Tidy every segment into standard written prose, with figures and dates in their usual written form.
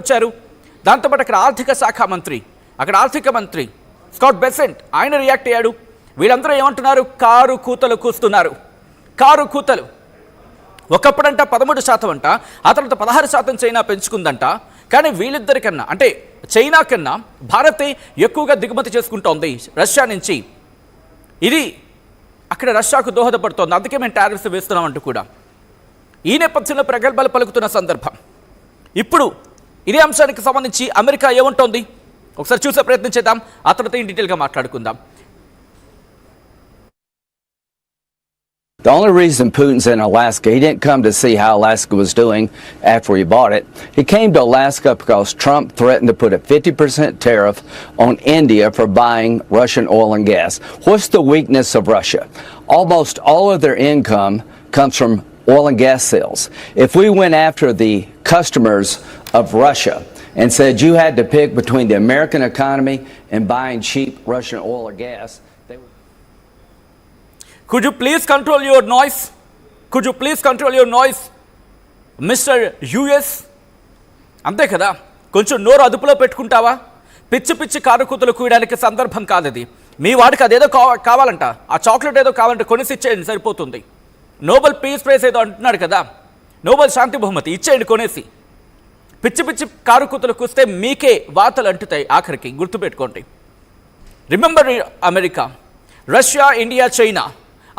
వచ్చారు. దాంతోపాటు అక్కడ ఆర్థిక మంత్రి స్కాట్ బెసెంట్ ఆయన రియాక్ట్ అయ్యాడు. వీళ్ళందరూ ఏమంటున్నారు? కారు కూతలు కూస్తున్నారు. కారు కూతలు ఒకప్పుడంట 13% అంట, ఆ తర్వాత 16% చైనా పెంచుకుందంట. కానీ వీళ్ళిద్దరికన్నా అంటే చైనా కన్నా భారతే ఎక్కువగా దిగుమతి చేసుకుంటోంది రష్యా నుంచి. ఇది అక్కడ రష్యాకు దోహదపడుతోంది. అందుకే మేము టారిఫ్స్ వేస్తున్నామంటూ కూడా ఈ నేపథ్యంలో ప్రగల్భాలు పలుకుతున్న సందర్భం. ఇప్పుడు ఇదే అంశానికి సంబంధించి అమెరికా ఏమంటోంది ఒకసారి చూసే ప్రయత్నం చేద్దాం. ఆ తర్వాత ఈ డీటెయిల్గా మాట్లాడుకుందాం. The only reason Putin's in Alaska, he didn't come to see how Alaska was doing after he bought it. He came to Alaska because Trump threatened to put a 50% tariff on India for buying Russian oil and gas. What's the weakness of Russia? Almost all of their income comes from oil and gas sales. If we went after the customers of Russia and said you had to pick between the American economy and buying cheap Russian oil or gas, they would... Could you please control your noise? Mr. US? అంతే కదా, కొంచెం నోరు అదుపులో పెట్టుకుంటావా? పిచ్చి car కూతలు కూయడానికి సందర్భం కాదది. మీ వాడికి అదేదో కావాలంట, ఆ చాక్లెట్ ఏదో కావాలంటే కొనిసి ఇచ్చేయండి సరిపోతుంది. నోబెల్ పీస్ ప్రైజ్ ఏదో అంటున్నాడు కదా, నోబెల్ శాంతి బహుమతి ఇచ్చేయండి కొనేసి. పిచ్చి కారు కూతలు కూస్తే మీకే వాతలు అంటుతాయి ఆఖరికి, గుర్తుపెట్టుకోండి. Remember America, Russia, India, China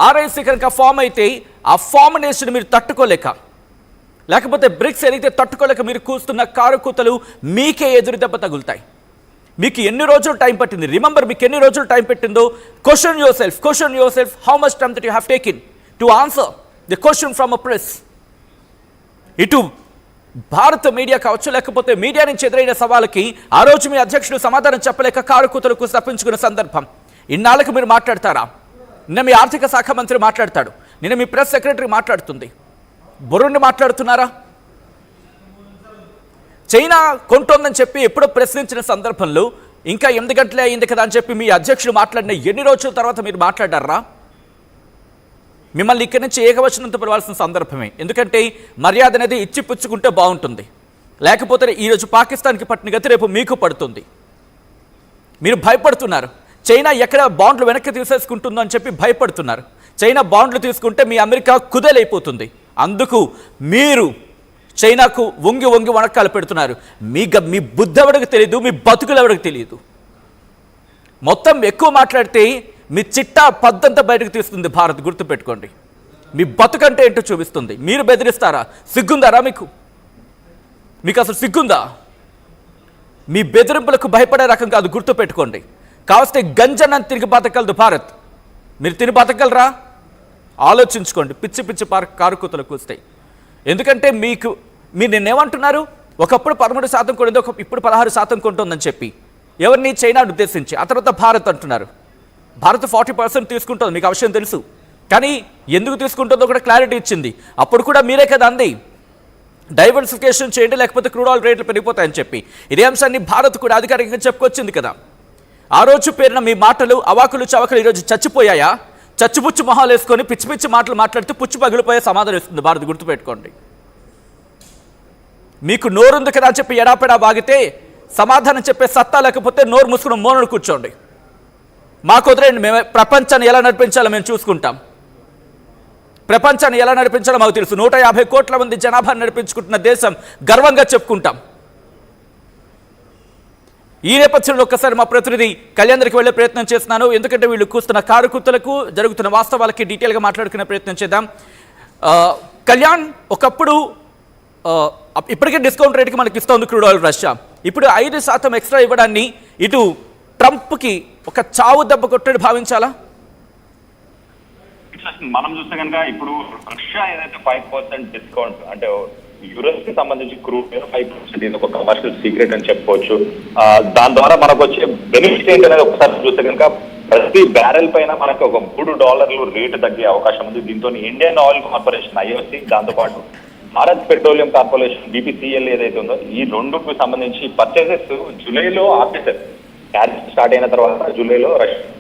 ఆర్ఐసి కనుక ఫామ్ అయితే ఆ ఫార్మినేషన్ మీరు తట్టుకోలేక, లేకపోతే బ్రిక్స్ ఏదైతే తట్టుకోలేక మీరు కూస్తున్న కారు కూతలు మీకే ఎదురు దెబ్బ తగులుతాయి. మీకు ఎన్ని రోజులు టైం పట్టింది? రిమెంబర్, మీకు ఎన్ని రోజులు టైం పెట్టిందో question your self how much time that you have taken to answer the question from a press. ఇటు భారత మీడియా కావచ్చు, లేకపోతే మీడియా నుంచి ఎదురైన సవాళ్ళకి ఆ రోజు మీ అధ్యక్షుడు సమాధానం చెప్పలేక కారు కూతలకు తప్పించుకున్న సందర్భం. ఇన్నాళ్ళకు మీరు మాట్లాడతారా? నిన్న మీ ఆర్థిక శాఖ మంత్రి మాట్లాడతాడు, నిన్న మీ ప్రెస్ సెక్రటరీ మాట్లాడుతుంది. బుర్రుండి మాట్లాడుతున్నారా? చైనా కొంటోందని చెప్పి ఎప్పుడో ప్రశ్నించిన సందర్భంలో ఇంకా 8 గంటలే అయింది కదా అని చెప్పి మీ అధ్యక్షుడు మాట్లాడిన ఎన్ని రోజుల తర్వాత మీరు మాట్లాడారా? మిమ్మల్ని ఇక్కడి నుంచి ఏకవచనంతో పిలవాల్సిన సందర్భమే. ఎందుకంటే మర్యాద అనేది ఇచ్చి పుచ్చుకుంటే బాగుంటుంది, లేకపోతే ఈరోజు పాకిస్తాన్కి పట్టిన గతి రేపు మీకు పడుతుంది. మీరు భయపడుతున్నారు, చైనా ఎక్కడ బాండ్లు వెనక్కి తీసేసుకుంటుందో అని చెప్పి భయపడుతున్నారు. చైనా బాండ్లు తీసుకుంటే మీ అమెరికా కుదేలైపోతుంది. అందుకు మీరు చైనాకు వంగి వణకాలు పెడుతున్నారు. మీ బుద్ధి ఎవరికి తెలియదు, మీ బతుకులు ఎవరికి తెలియదు. మొత్తం ఎక్కువ మాట్లాడితే మీ చిట్టా పద్దంతా బయటకు తీస్తుంది భారత్, గుర్తుపెట్టుకోండి. మీ బతుకంటే ఏంటో చూపిస్తుంది. మీరు బెదిరిస్తారా? సిగ్గుందారా మీకు అసలు సిగ్గుందా? మీ బెదిరింపులకు భయపడే రకం కాదు, గుర్తుపెట్టుకోండి. కావస్తే గంజనని తిరిగి బతకగలదు భారత్. మీరు తిరిగి బతకగలరా? ఆలోచించుకోండి. పిచ్చి కారు కూతలు కూస్తాయి. ఎందుకంటే మీరు నిన్నేమంటున్నారు? ఒకప్పుడు 13% కొనింది, ఇప్పుడు 16% కొంటుందని చెప్పి ఎవరిని? చైనాను ఉద్దేశించి. ఆ తర్వాత భారత్ అంటున్నారు. భారత్ 40% తీసుకుంటుంది, మీకు అవసరం తెలుసు. కానీ ఎందుకు తీసుకుంటుందో కూడా క్లారిటీ ఇచ్చింది. అప్పుడు కూడా మీరే కదా అంది, డైవర్సిఫికేషన్ చేయండి లేకపోతే క్రూడ్ ఆయిల్ రేట్లు పెరిగిపోతాయని చెప్పి. ఇదే అంశాన్ని భారత్ కూడా అధికారికంగా చెప్పుకొచ్చింది కదా. ఆ రోజు పేరున మీ మాటలు అవాకులు చవకలు ఈరోజు చచ్చిపోయాయా? చచ్చిపుచ్చు మొహాలు వేసుకొని పిచ్చి మాటలు మాట్లాడితే పుచ్చు పగిలిపోయే సమాధానం ఇస్తుంది భారత్, గుర్తుపెట్టుకోండి. మీకు నోరుంది కదా అని చెప్పి ఎడాపెడా బాగితే సమాధానం చెప్పే సత్తా లేకపోతే నోరు మూసుకుని మోనను కూర్చోండి. మాకు వదిలేండి, మేము ప్రపంచాన్ని ఎలా నడిపించాలో మేము చూసుకుంటాం. ప్రపంచాన్ని ఎలా నడిపించాలో మాకు తెలుసు. 150 కోట్ల మంది జనాభాను నడిపించుకుంటున్న దేశం, గర్వంగా చెప్పుకుంటాం. ఈ నేపథ్యంలో ఒక్కసారి మా ప్రతినిధి కళ్యాణ్ దగ్గరికి వెళ్ళే ప్రయత్నం చేస్తున్నాను. ఎందుకంటే వీళ్ళు కూస్తున్న కారు కూతలకు జరుగుతున్న వాస్తవాలకి డీటెయిల్గా మాట్లాడుకునే ప్రయత్నం చేద్దాం. కళ్యాణ్, ఒకప్పుడు ఇప్పటికే డిస్కౌంట్ రేట్కి మనకి ఇస్తుంది క్రూడ్ ఆయిల్ రష్యా. ఇప్పుడు 5% ఎక్స్ట్రా ఇవ్వడాన్ని ఇటు ట్రంప్కి ఒక చావు దెబ్బ కొట్టని భావించాలా? మనం చూస్తే కనుక ఇప్పుడు రష్యా ఏదైతే 5% డిస్కౌంట్ అంటే యూరస్ కి సంబంధించి క్రూడ్ మీద 5% ఇది ఒక కమర్షియల్ సీక్రెట్ అని చెప్పుకోవచ్చు. దాని ద్వారా మనకు వచ్చే బెనిఫిట్ ఏంటనేది ఒకసారి చూస్తే కనుక ప్రతి బ్యారెల్ పైన మనకు ఒక $3 రేటు తగ్గే అవకాశం ఉంది. దీంతో ఇండియన్ ఆయిల్ కార్పొరేషన్ ఐఓసి, దాంతోపాటు భారత్ పెట్రోలియం కార్పొరేషన్ BPCL ఏదైతే ఉందో ఈ రెండుకు సంబంధించి పర్చేసెస్ జూలైలో ఆపేశారు. టారిఫ్ స్టార్ట్ అయిన తర్వాత జూలైలో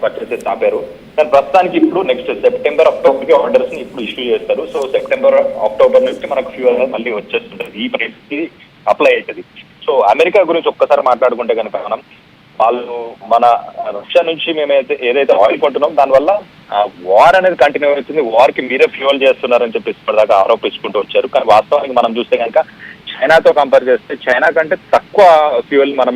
పర్చేసెస్ ఆపారు. కానీ ప్రస్తుతానికి ఇప్పుడు నెక్స్ట్ సెప్టెంబర్ అక్టోబర్కి ఆర్డర్స్ ని ఇప్పుడు ఇష్యూ చేస్తారు. సో సెప్టెంబర్ అక్టోబర్ నుంచి మనకు ఫ్యూయల్ మళ్ళీ వచ్చేస్తుంది. ఈ పరిస్థితి అప్లై అవుతుంది. సో అమెరికా గురించి ఒక్కసారి మాట్లాడుకుంటే కనుక మనం వాళ్ళు మన రష్యా నుంచి మేమైతే ఏదైతే ఆయిల్ కొంటున్నాం దానివల్ల వార్ అనేది కంటిన్యూ అవుతుంది, వార్ కి మీరే ఫ్యూయల్ చేస్తున్నారని చెప్పి ఇప్పటిదాకా ఆరోపించుకుంటూ వచ్చారు. కానీ వాస్తవానికి మనం చూస్తే కనుక చైనాతో కంపేర్ చేస్తే చైనా కంటే తక్కువ ఫ్యూయల్ మనం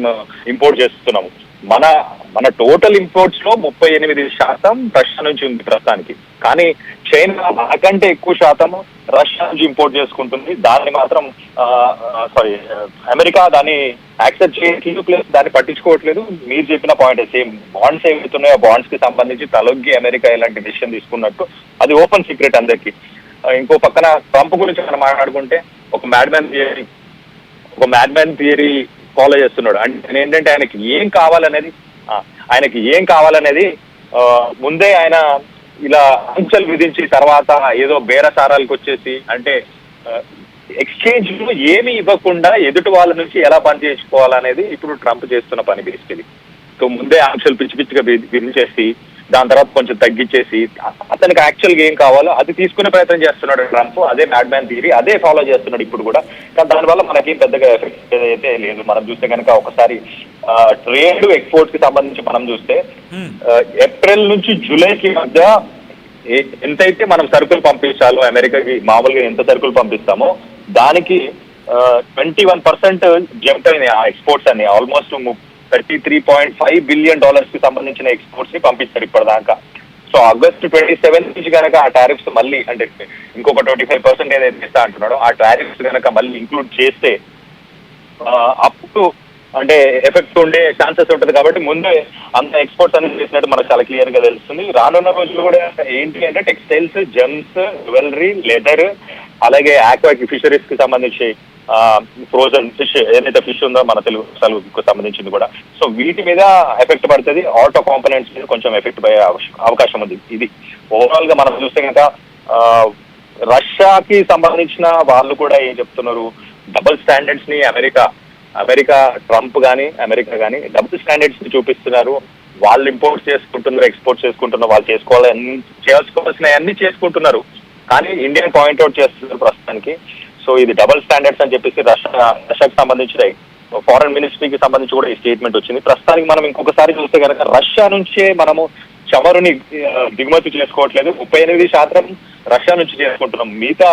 ఇంపోర్ట్ చేస్తున్నాము. మన టోటల్ ఇంపోర్ట్స్ లో 38% రష్యా నుంచి ఉంది ప్రస్తుతానికి. కానీ చైనా మనకంటే ఎక్కువ శాతం రష్యా నుంచి ఇంపోర్ట్ చేసుకుంటుంది. దాన్ని మాత్రం అమెరికా దాన్ని యాక్సెప్ట్ చేయట్లేదు, ప్లస్ దాన్ని పట్టించుకోవట్లేదు. మీరు చెప్పిన పాయింట్ సేమ్ బాండ్స్ ఏవైతున్నాయో బాండ్స్ కి సంబంధించి తలొగ్గి అమెరికా ఇలాంటి డిసిషన్ తీసుకున్నట్టు అది ఓపెన్ సీక్రెట్ అందరికి. ఇంకో పక్కన ట్రంప్ గురించి మనం మాట్లాడుకుంటే ఒక మ్యాడ్ మ్యాన్ థియరీ ఫాలో చేస్తున్నాడు. అంటే ఏంటంటే ఆయనకి ఏం కావాలనేది ముందే ఆయన ఇలా ఆంక్షలు విధించి తర్వాత ఏదో బేరసారాలకు వచ్చేసి అంటే ఎక్స్చేంజ్ లో ఏమీ ఇవ్వకుండా ఎదుటి వాళ్ళ నుంచి ఎలా పని చేసుకోవాలనేది ఇప్పుడు ట్రంప్ చేస్తున్న పని బేసికలీ. సో ముందే ఆంక్షలు పిచ్చి పిచ్చిగా విధించేసి దాని తర్వాత కొంచెం తగ్గించేసి అతనికి యాక్చువల్గా ఏం కావాలో అది తీసుకునే ప్రయత్నం చేస్తున్నాడు ట్రంప్. అదే మ్యాడ్ మ్యాన్ థియరీ అదే ఫాలో చేస్తున్నాడు ఇప్పుడు కూడా. కానీ దానివల్ల మనకేం పెద్దగా ఎఫెక్ట్ అయితే లేదు. మనం చూస్తే కనుక ఒకసారి ట్రేడ్ ఎక్స్పోర్ట్స్ కి సంబంధించి మనం చూస్తే ఏప్రిల్ నుంచి జూలైకి మధ్య ఎంతైతే మనం సరుకులు పంపించాలో అమెరికాకి మామూలుగా ఎంత సరుకులు పంపిస్తామో దానికి 21% జంప్ అయినాయి ఆ ఎక్స్పోర్ట్స్ అన్ని. ఆల్మోస్ట్ $33.5 బిలియన్ కి సంబంధించిన ఎక్స్పోర్ట్స్ ని పంపిస్తారు ఇప్పటిదాకా. సో ఆగస్టు 27 నుంచి కనుక ఆ టారిఫ్స్ మళ్ళీ అంటే ఇంకొక 25% ఏదైతే ఇస్తా అంటున్నాడో ఆ టారిఫ్స్ కనుక మళ్ళీ ఇంక్లూడ్ చేస్తే అప్పుడు అంటే ఎఫెక్ట్ ఉండే ఛాన్సెస్ ఉంటుంది. కాబట్టి ముందే అంత ఎక్స్పోర్ట్స్ అనేది చేసినట్టు మనకు చాలా క్లియర్ గా తెలుస్తుంది. రానున్న రోజులు కూడా ఏంటి అంటే టెక్స్టైల్స్, జెమ్స్, జ్యువెలరీ, లెదర్, అలాగే ఆక్వాటిక్ ఫిషరీస్ కి సంబంధించి ఫ్రోజన్ ఫిష్ ఏదైతే ఫిష్ ఉందో మన తెలుగు సంబంధించింది కూడా. సో వీటి మీద ఎఫెక్ట్ పడుతుంది. ఆటో కాంపోనెంట్స్ మీద కొంచెం ఎఫెక్ట్ పడే అవకాశం ఉంది. ఇది ఓవరాల్ గా మనం చూస్తే కనుక రష్యాకి సంబంధించిన వాళ్ళు కూడా ఏం చెప్తున్నారు, డబుల్ స్టాండర్డ్స్ ని అమెరికా ట్రంప్ కానీ అమెరికా కానీ డబుల్ స్టాండర్డ్స్ ని చూపిస్తున్నారు. వాళ్ళు ఇంపోర్ట్ చేసుకుంటున్నారు, ఎక్స్పోర్ట్ చేసుకుంటున్నారు, వాళ్ళు చేసుకోవాల్సిన అన్ని చేసుకుంటున్నారు. కానీ ఇండియన్ పాయింట్అవుట్ చేస్తున్నారు ప్రస్తుతానికి. సో ఇది డబుల్ స్టాండర్డ్స్ అని చెప్పేసి రష్యాకి సంబంధించిన ఫారెన్ మినిస్ట్రీకి సంబంధించి కూడా ఈ స్టేట్మెంట్ వచ్చింది. ప్రస్తుతానికి మనం ఇంకొకసారి చూస్తే కనుక రష్యా నుంచే మనము చమురుని దిగుమతి చేసుకోవట్లేదు. 38% రష్యా నుంచి చేసుకుంటున్నాం, మిగతా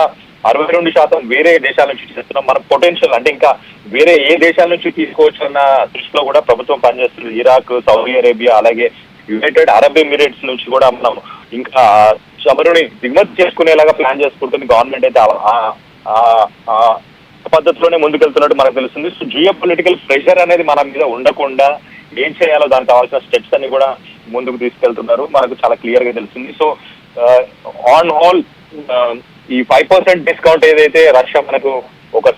62% వేరే దేశాల నుంచి చేస్తున్నాం. మన పొటెన్షియల్ అంటే ఇంకా వేరే ఏ దేశాల నుంచి తీసుకోవచ్చు అన్న దృష్టిలో కూడా ప్రభుత్వం పనిచేస్తుంది. ఇరాక్, సౌదీ అరేబియా, అలాగే యునైటెడ్ అరబ్ ఎమిరేట్స్ నుంచి కూడా మనం ఇంకా చమురుని దిగుమతి చేసుకునేలాగా ప్లాన్ చేసుకుంటుంది గవర్నమెంట్. అయితే పద్ధతిలోనే ముందుకెళ్తున్నట్టు మనకు తెలుస్తుంది. సో జియో పొలిటికల్ ప్రెషర్ అనేది మన మీద ఉండకుండా ఏం చేయాలో దానికి కావాల్సిన స్టెప్స్ అన్ని కూడా ముందుకు తీసుకెళ్తున్నారు, మనకు చాలా క్లియర్ గా తెలుస్తుంది. సో ఆన్ ఆల్ ఈ 5% డిస్కౌంట్ ఏదైతే రష్యా మనకు ఒక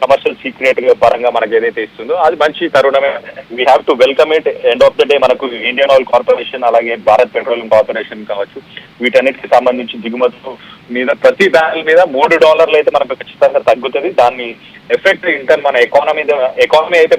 కమర్షియల్ సీక్రెట్ పరంగా మనకు ఏదైతే ఇస్తుందో అది మంచి తరుణమే. We have to welcome it. End of the day మనకు ఇండియన్ ఆయిల్ కార్పొరేషన్ అలాగే భారత్ పెట్రోలియం కార్పొరేషన్ కావచ్చు, వీటన్నిటికి సంబంధించి దిగుమతులు మీద ప్రతి బ్యారెల్ మీద $3 అయితే మనకు ఖచ్చితంగా తగ్గుతుంది. దాన్ని ఎఫెక్ట్ ఇంటర్ మన ఎకానమీ అయితే